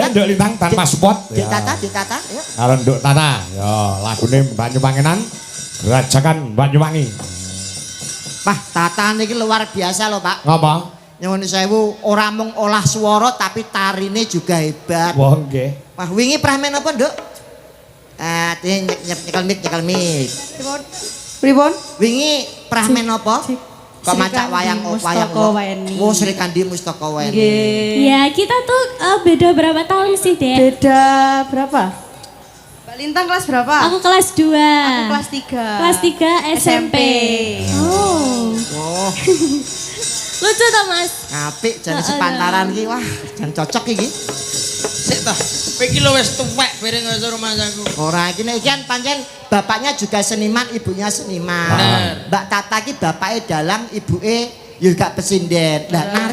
Nduk Lintang tanpa spot. Dik Tata, yuk. Karo Nduk Tata. Ya, lagune Banyuwangenan. Gerajakan Banyuwangi. Pak, Tata niki luar biasa loh, Pak. Ngapa? Nyuwun sewu, ora mung olah swara tapi tarine juga hebat. Wah, nggih. Wah, wingi pramen apa, Nduk? Nyekel mic. Pripun? Wingi pramen apa? Kok macak wayang Weni. Oh, Sri Kandi Mustaka Weni. Nggih. Ya, kita tuh beda berapa tahun sih, Dek? Beda berapa? Mbak Lintang kelas berapa? Aku kelas 2. Aku kelas 3. Kelas 3 SMP. Oh. Oh, Lucu toh, Mas? apik jane sepantaran iki. Wah, jan cocok iki. Sik toh, kowe iki lho wis tuwek bareng karo rumahku. Ora iki nek kan pancen bapaknya juga seniman, ibunya seniman. Bener. Mbak Tata ki bapake dalang, ibuke juga pesinden. Lah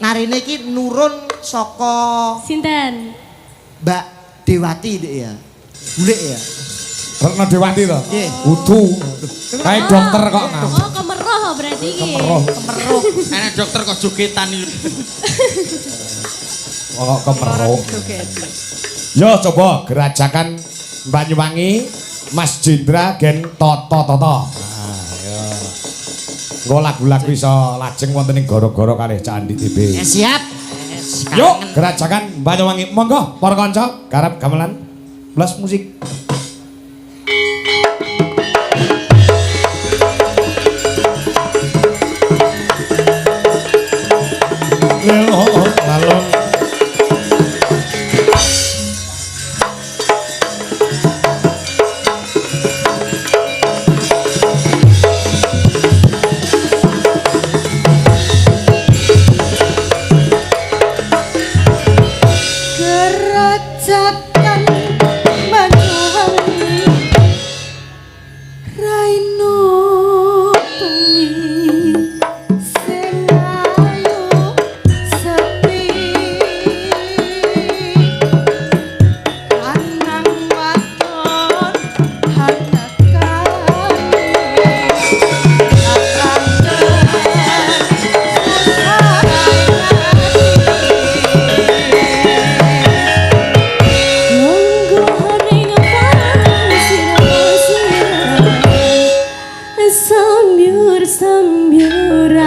narine iki nurun saka Sinten? Mbak Dewati Dek ya. Bulik ya. Retno Dewati to? Nggih. Udu. Kayak dokter kok ngam. Oh, kemeroh berarti iki. Kemeroh. Enak dokter kok jogetan iki. Kok kemeroh. Yo coba gerajakan Banyuwangi Mas Jendra gen Toto. Nah, yo. Nggo lagu-lagu iso lajeng wonten ing gara-gara kalih Candi TV. Ya siap. Yuk, gerajakan Banyuwangi. Monggo para kanca garap gamelan blas musik. Lalon. Gerajakan Banyuwangi Raino bengi sing ayu sepi anang wadon hanakane Sambyuran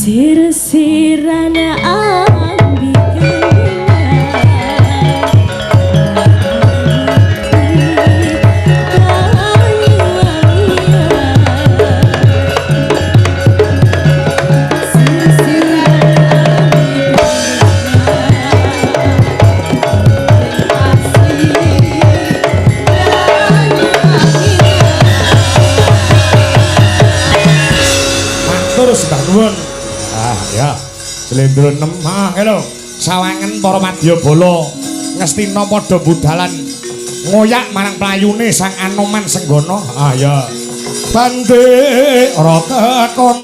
Sir-sirana terus Mbah Nuwun. Ah ya. Slendro 6 lho. Sawangen para Madyabala ngestina padha budhalan ngoyak marang playune Sang Anoman Senggana. Ah ya. Bande rata kon